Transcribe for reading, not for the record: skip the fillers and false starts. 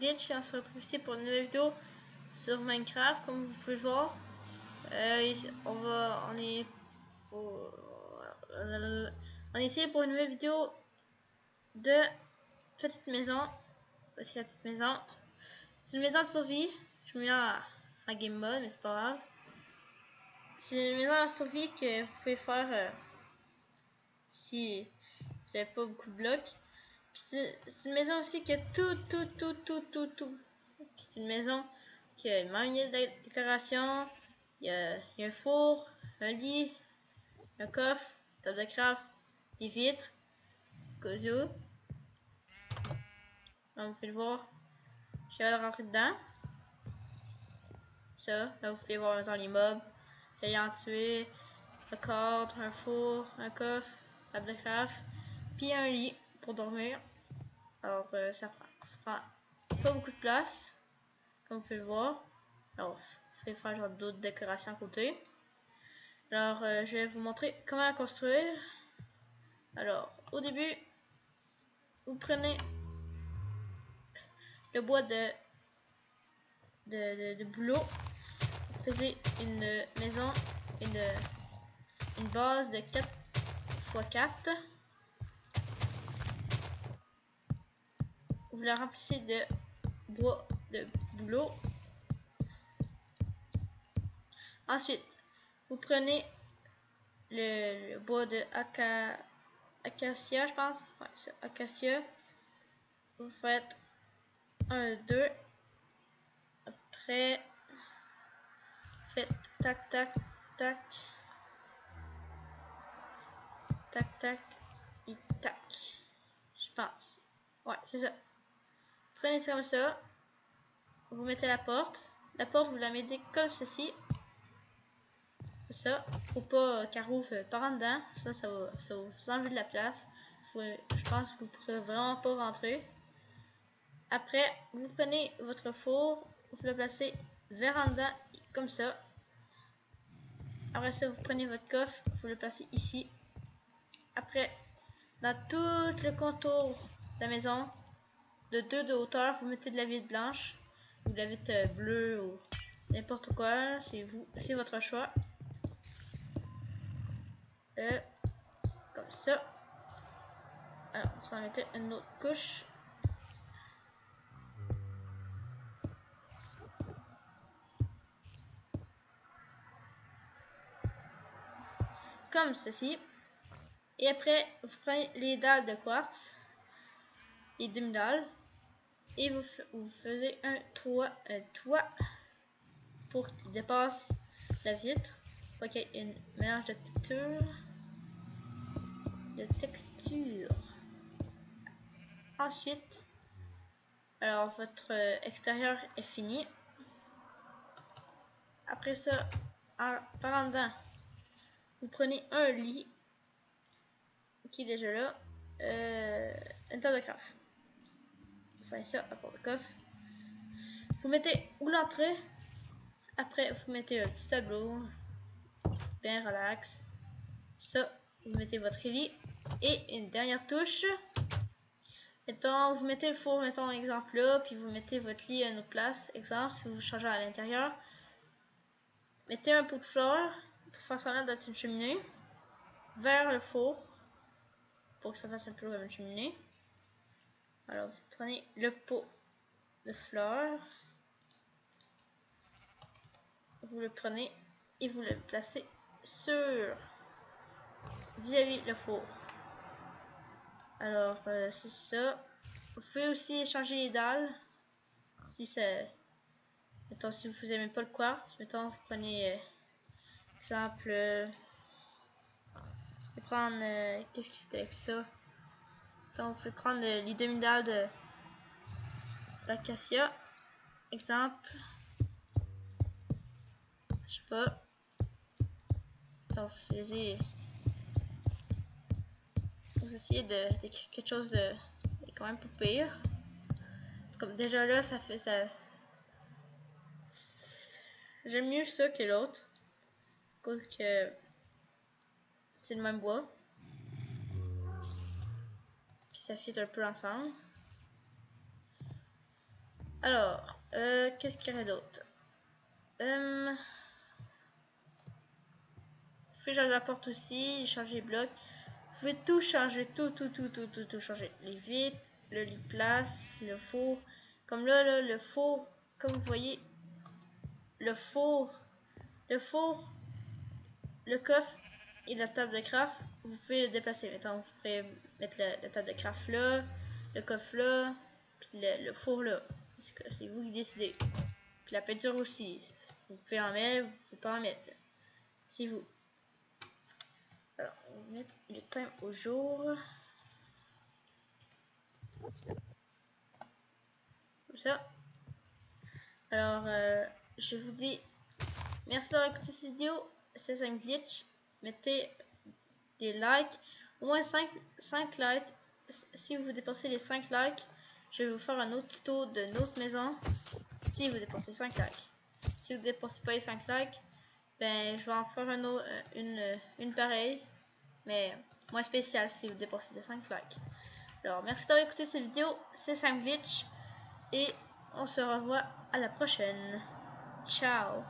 Glitch et on se retrouve ici pour une nouvelle vidéo sur Minecraft. Comme vous pouvez le voir, on est ici pour une nouvelle vidéo de petite maison. Voici la petite maison. C'est une maison de survie. Je me mets en game mode, mais c'est pas grave. C'est une maison de survie que vous pouvez faire si vous n'avez pas beaucoup de blocs. C'est une maison aussi qui a tout. C'est une maison qui a une manière de décoration. Il y a un four, un lit, un coffre, table de craft, des vitres, cozo. Là, vous pouvez le voir. Je vais rentrer dedans. Ça, là vous pouvez voir dans les mobs. Ayant tué, un cadre, un four, un coffre, table de craft, puis un lit pour dormir. Alors ça prend pas beaucoup de place, comme vous pouvez le voir. Alors je vais faire genre d'autres décorations à côté. Alors je vais vous montrer comment la construire. Alors au début, vous prenez le bois de boulot, vous faisiez une maison, une base de 4 x 4. Vous la remplissez de bois de boulot. Ensuite, vous prenez le bois de acacia, je pense. Ouais, c'est acacia. Vous faites 1, 2. Après, faites tac, tac, tac. Tac, tac et tac. Je pense. Ouais, c'est ça. Prenez ça comme ça. Vous mettez la porte. La porte, vous la mettez comme ceci. Ça. Faut pas qu'elle rouvre par en dedans. Ça va vous enlever de la place. Je pense que vous ne pourrez vraiment pas rentrer. Après, vous prenez votre four. Vous le placez vers en dedans, comme ça. Après ça, vous prenez votre coffre. Vous le placez ici. Après, dans tout le contour de la maison, de 2 de hauteur, vous mettez de la vitre blanche ou de la vitre bleue ou n'importe quoi, c'est votre choix. Comme ça. Alors, vous en mettez une autre couche. Comme ceci. Et après, vous prenez les dalles de quartz, les demi-dalles, et vous faisiez un toit pour qu'il dépasse la vitre, pour qu'il y ait un mélange de texture. Ensuite, alors votre extérieur est fini. Après ça, par en dedans, vous prenez un lit qui est déjà là, une table de craft. Vous faites ça à part le coffre. Vous mettez où l'entrée. Après, vous mettez un petit tableau, bien relax. Ça, vous mettez votre lit et une dernière touche. Mettons, vous mettez le four, mettons exemple là, puis vous mettez votre lit à une autre place. Exemple, si vous changez à l'intérieur, mettez un pot de fleurs pour faire semblant d'être une cheminée vers le four pour que ça fasse un peu comme une cheminée. Alors, vous prenez le pot de fleurs, vous le prenez et vous le placez sur vis-à-vis le four. Alors, c'est ça. Vous pouvez aussi changer les dalles. Si c'est... Mettons, si vous n'aimez pas le quartz, mettons, vous prenez... exemple... vous pouvez prendre... qu'est-ce qu'il fait avec ça? Mettons, vous pouvez prendre les demi-dalles d'acacia. Exemple... Je sais pas. Mettons, vous essayez d'écrire quelque chose de quand même pas pire. Comme déjà là, ça fait ça. J'aime mieux ça que l'autre. Que c'est le même bois. Que ça fit un peu ensemble. Alors, qu'est-ce qu'il y a d'autre? Vous pouvez changer la porte aussi, changer les blocs. Vous pouvez tout changer, tout changer. Les vitres, le lit de place, le four. Comme là, le four, comme vous voyez, le four, le coffre et la table de craft, vous pouvez le déplacer. Maintenant, vous pouvez mettre la table de craft là, le coffre là, puis le four là. C'est vous qui décidez. Puis la peinture aussi. Vous pouvez en mettre, vous pouvez pas en mettre. C'est vous. Alors, on va mettre le time au jour. Comme ça. Alors, je vous dis merci d'avoir écouté cette vidéo. C'est un glitch. Mettez des likes. Au moins 5 likes. Si vous dépensez les 5 likes, je vais vous faire un autre tuto de notre maison. Si vous dépensez 5 likes. Si vous dépensez pas les 5 likes, ben je vais en faire un autre, une pareille. Mais moins spéciale si vous dépensez les 5 likes. Alors, merci d'avoir écouté cette vidéo. C'est un glitch. Et on se revoit à la prochaine. Ciao.